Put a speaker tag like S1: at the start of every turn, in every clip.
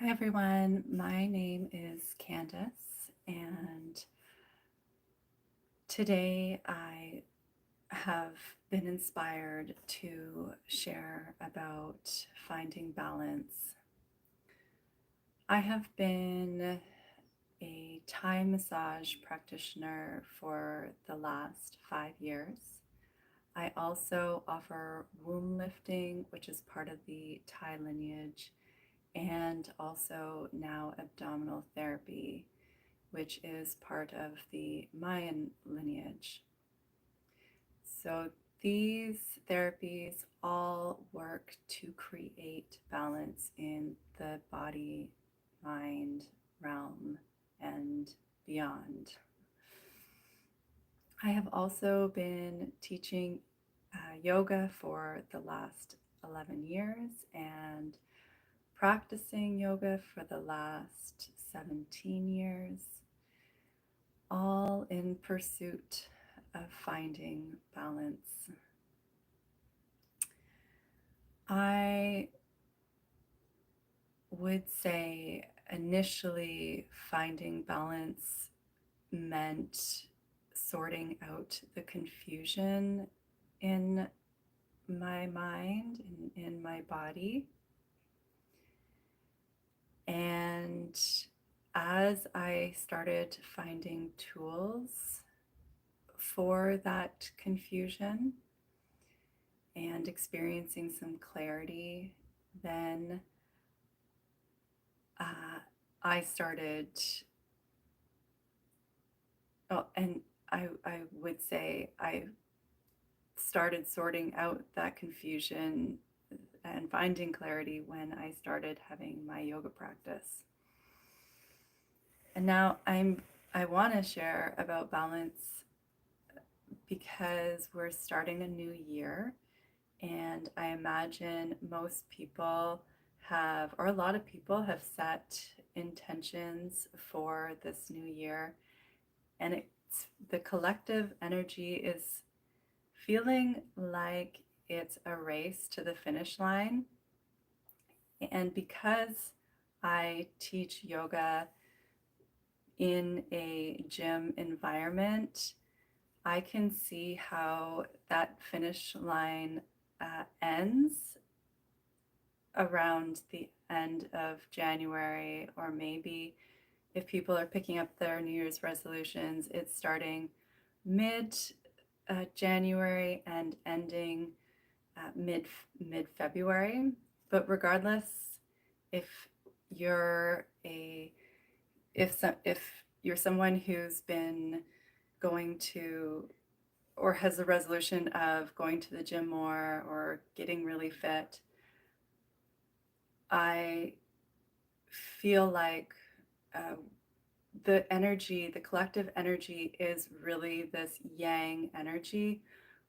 S1: Hi everyone, my name is Candace, and today I have been inspired to share about finding balance. I have been a Thai massage practitioner for the last 5 years. I also offer womb lifting, which is part of the Thai lineage, and also now abdominal therapy, which is part of the Mayan lineage. So these therapies all work to create balance in the body, mind realm, and beyond. I have also been teaching yoga for the last 11 years and practicing yoga for the last 17 years, all in pursuit of finding balance. I would say initially finding balance meant sorting out the confusion in my mind and in my body. And as I started finding tools for that confusion and experiencing some clarity, then uh, I started, and I would say I started sorting out that confusion and finding clarity when I started having my yoga practice. And now I want to share about balance because we're starting a new year, and I imagine most people have, or a lot of people have set intentions for this new year, and it's the collective energy is feeling like it's a race to the finish line. And because I teach yoga in a gym environment, I can see how that finish line ends around the end of January, or maybe if people are picking up their New Year's resolutions, it's starting mid January and ending mid February. But regardless, if you're a if you're someone who's been going to or has a resolution of going to the gym more or getting really fit, I feel like uh, the collective energy is really this yang energy,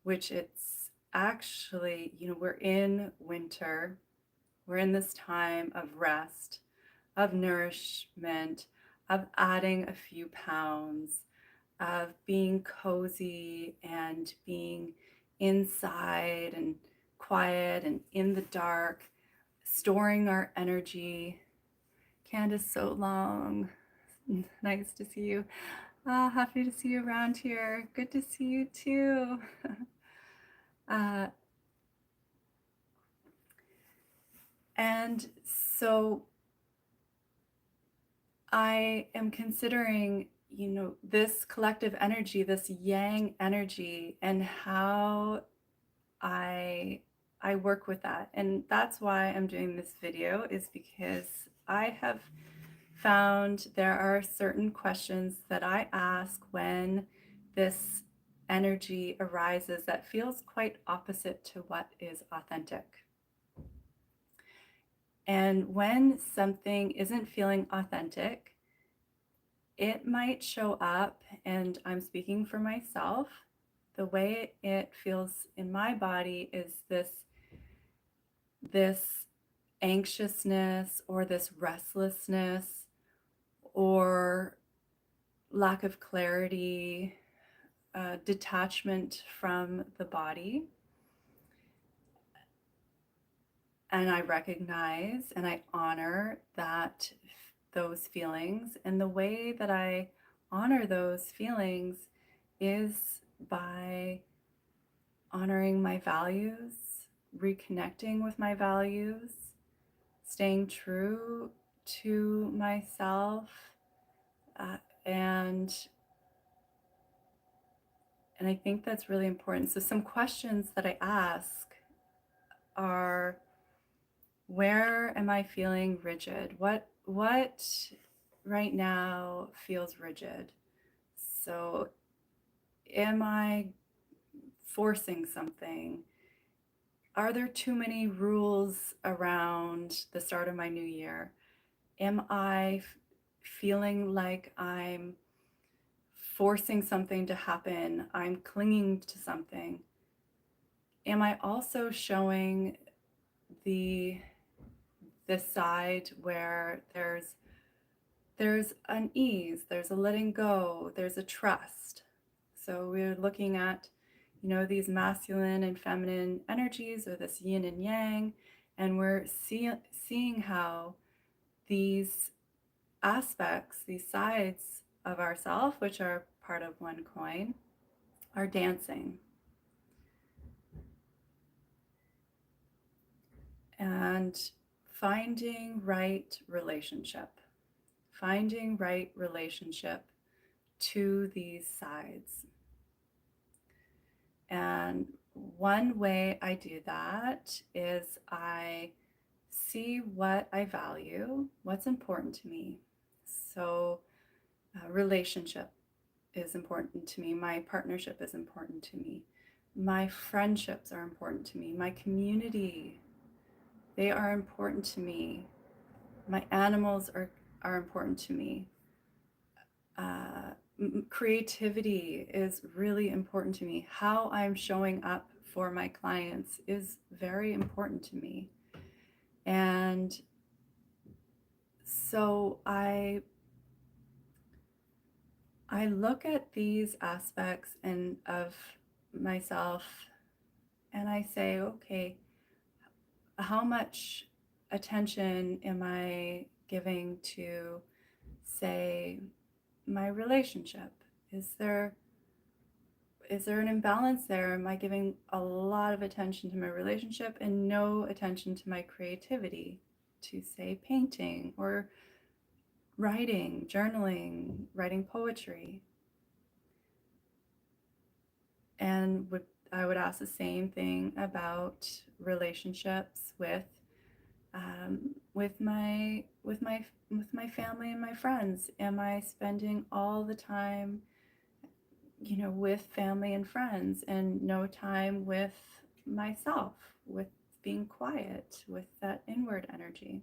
S1: which it's actually, we're in winter, we're in this time of rest, of nourishment, of adding a few pounds, of being cozy and being inside and quiet and in the dark, storing our energy. Candace, so long. Nice to see you. Happy to see you around here. Good to see you too. uh, and so I am considering, this collective energy, this yang energy, and how I I work with that. And that's why I'm doing this video, is because I have found there are certain questions that I ask when this energy arises that feels quite opposite to what is authentic. And when something isn't feeling authentic, it might show up, and I'm speaking for myself. The way it feels in my body is this anxiousness or this restlessness or lack of clarity, detachment from the body. And I recognize and I honor those feelings. And the way that I honor those feelings is by honoring my values, reconnecting with my values, staying true to myself, uh, and and I think that's really important. So some questions that I ask are, where am I feeling rigid? What right now feels rigid? So am I forcing something? Are there too many rules around the start of my new year? Am I feeling like I'm forcing something to happen? I'm clinging to something. Am I also showing the side where there's an ease, there's a letting go, there's a trust? So we're looking at, these masculine and feminine energies, or this yin and yang, and we're seeing how these aspects, these sides of ourself, which are part of one coin, are dancing. And finding right relationship to these sides. And one way I do that is I see what I value, what's important to me. So, relationship is important to me. My partnership is important to me. My friendships are important to me. My community, they are important to me. My animals are important to me. Uh, Creativity is really important to me. How I'm showing up for my clients is very important to me. And so I look at these aspects of myself, and I say, okay, how much attention am I giving to, say, my relationship? Is there an imbalance there? Am I giving a lot of attention to my relationship and no attention to my creativity, to, say, painting or writing, journaling, writing poetry? And I would ask the same thing about relationships with my family and my friends. Am I spending all the time, with family and friends, and no time with myself, with being quiet, with that inward energy?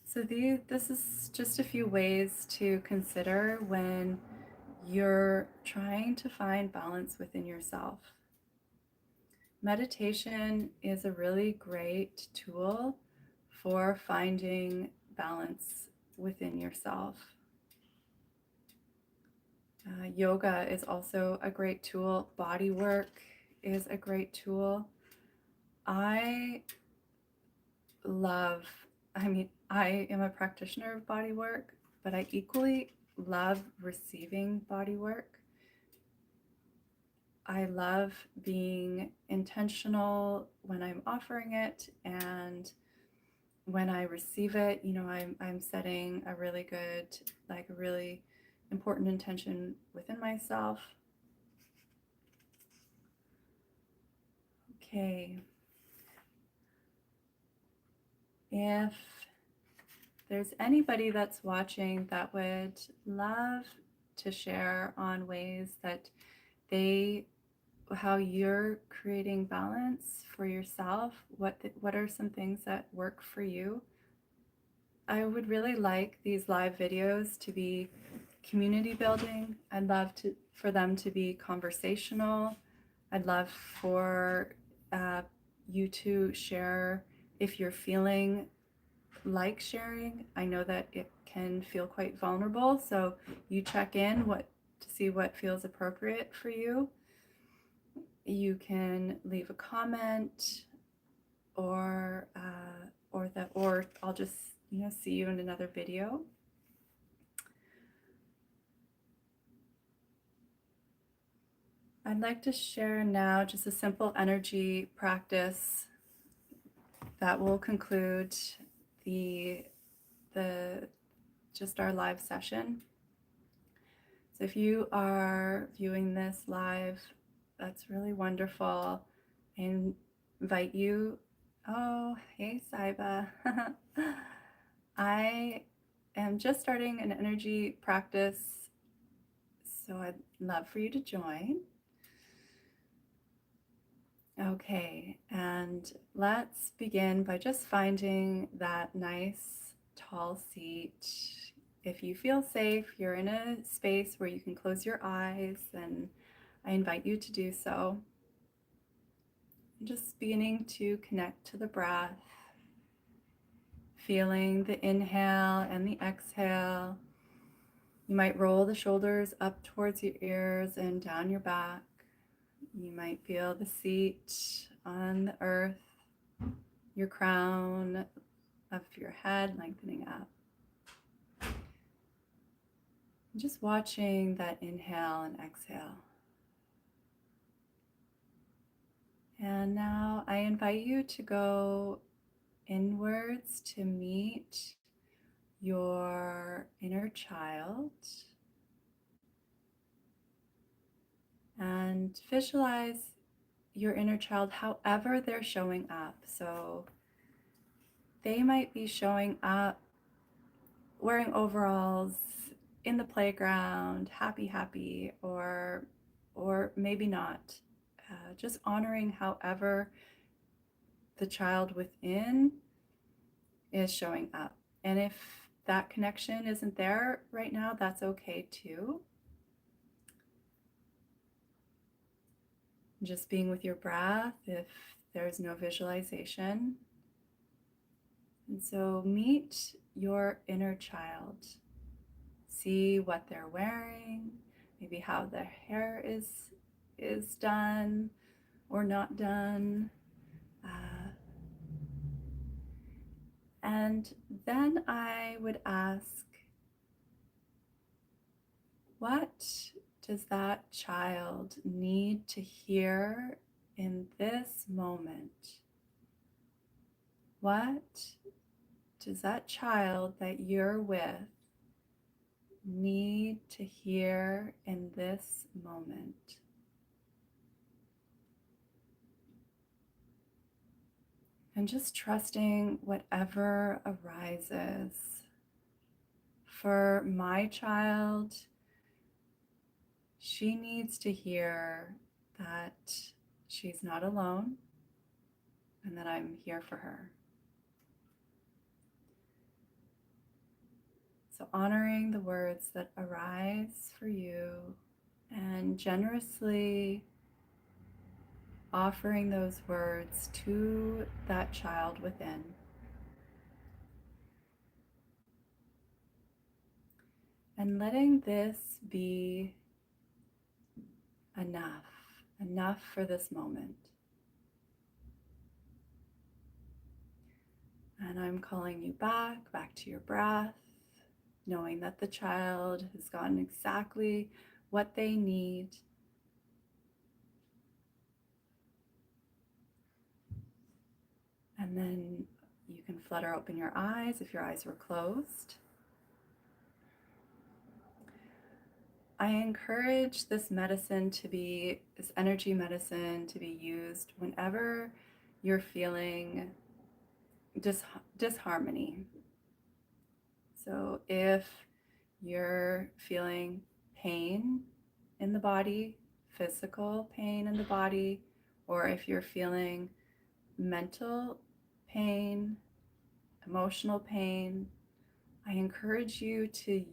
S1: So this is just a few ways to consider when you're trying to find balance within yourself. Meditation is a really great tool for finding balance within yourself. Yoga is also a great tool. Body work is a great tool. I love, I am a practitioner of body work, but I equally love receiving body work. I love being intentional when I'm offering it, and when I receive it, I'm setting a really good, like a really important intention within myself. Okay. If there's anybody that's watching that would love to share on ways that how you're creating balance for yourself, what are some things that work for you? I would really like these live videos to be community building. I'd love for them to be conversational. I'd love for you to share if you're feeling like sharing. I know that it can feel quite vulnerable, so you check in to see what feels appropriate for you. You can leave a comment. or I'll just, see you in another video. I'd like to share now just a simple energy practice that will conclude the just our live session. So if you are viewing this live, that's really wonderful. I invite you. Oh, hey, Saiba. I am just starting an energy practice, so I'd love for you to join. Okay, and let's begin by just finding that nice tall seat. If you feel safe, you're in a space where you can close your eyes, then I invite you to do so. Just beginning to connect to the breath, feeling the inhale and the exhale. You might roll the shoulders up towards your ears and down your back. You might feel the seat on the earth, your crown of your head lengthening up. Just watching that inhale and exhale. And now I invite you to go inwards to meet your inner child and visualize your inner child however they're showing up. So they might be showing up wearing overalls in the playground, happy, or maybe not. Just honoring however the child within is showing up. And if that connection isn't there right now, that's okay too. Just being with your breath if there's no visualization. And so meet your inner child. See what they're wearing, maybe how their hair is done or not done. And then I would ask, what does that child need to hear in this moment? What does that child that you're with need to hear in this moment? And just trusting whatever arises. For my child, she needs to hear that she's not alone and that I'm here for her. So honoring the words that arise for you and generously offering those words to that child within. And letting this be enough for this moment. And I'm calling you back to your breath, knowing that the child has gotten exactly what they need. And then you can flutter open your eyes if your eyes were closed. I encourage this energy medicine to be used whenever you're feeling disharmony. So if you're feeling pain in the body, physical pain in the body, or if you're feeling mental pain, emotional pain, I encourage you to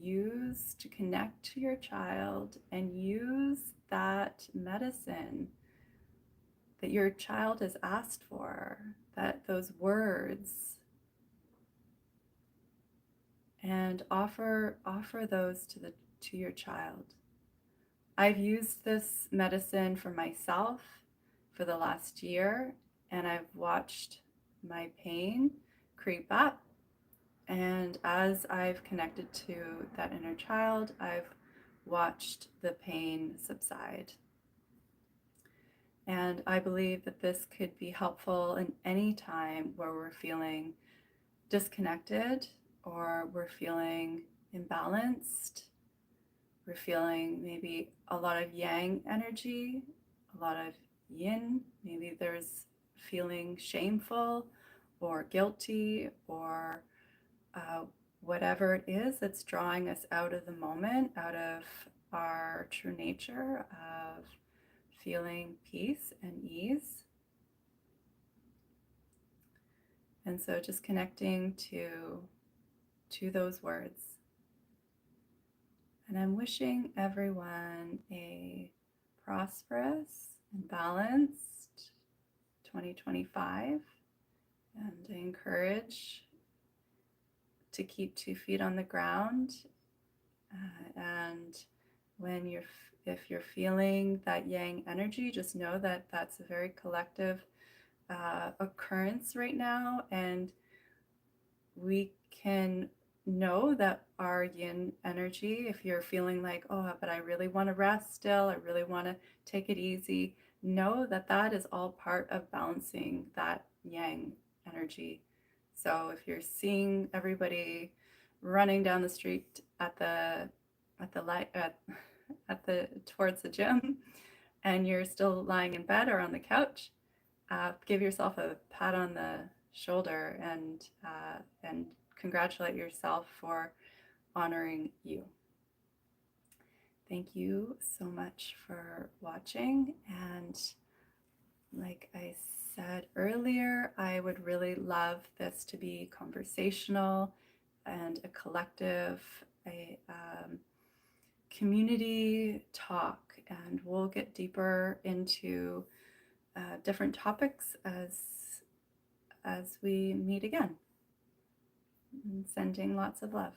S1: connect to your child and use that medicine that your child has asked for, that those words, and offer those to your child. I've used this medicine for myself for the last year, and I've watched my pain creep up. And as I've connected to that inner child, I've watched the pain subside. And I believe that this could be helpful in any time where we're feeling disconnected or we're feeling imbalanced. We're feeling maybe a lot of yang energy, a lot of yin. Maybe there's feeling shameful or guilty or uh, whatever it is that's drawing us out of the moment, out of our true nature of feeling peace and ease. And so just connecting to those words. And I'm wishing everyone a prosperous and balanced 2025. And I encourage to keep 2 feet on the ground. And if you're feeling that yang energy, just know that that's a very collective occurrence right now. And we can know that our yin energy, if you're feeling like, oh, but I really want to rest still, I really want to take it easy, know that that is all part of balancing that yang energy. So if you're seeing everybody running down the street at the light at the towards the gym and you're still lying in bed or on the couch, give yourself a pat on the shoulder and congratulate yourself for honoring you. Thank you so much for watching. And like I said earlier, I would really love this to be conversational and a collective, a community talk, and we'll get deeper into different topics as we meet again. Sending lots of love.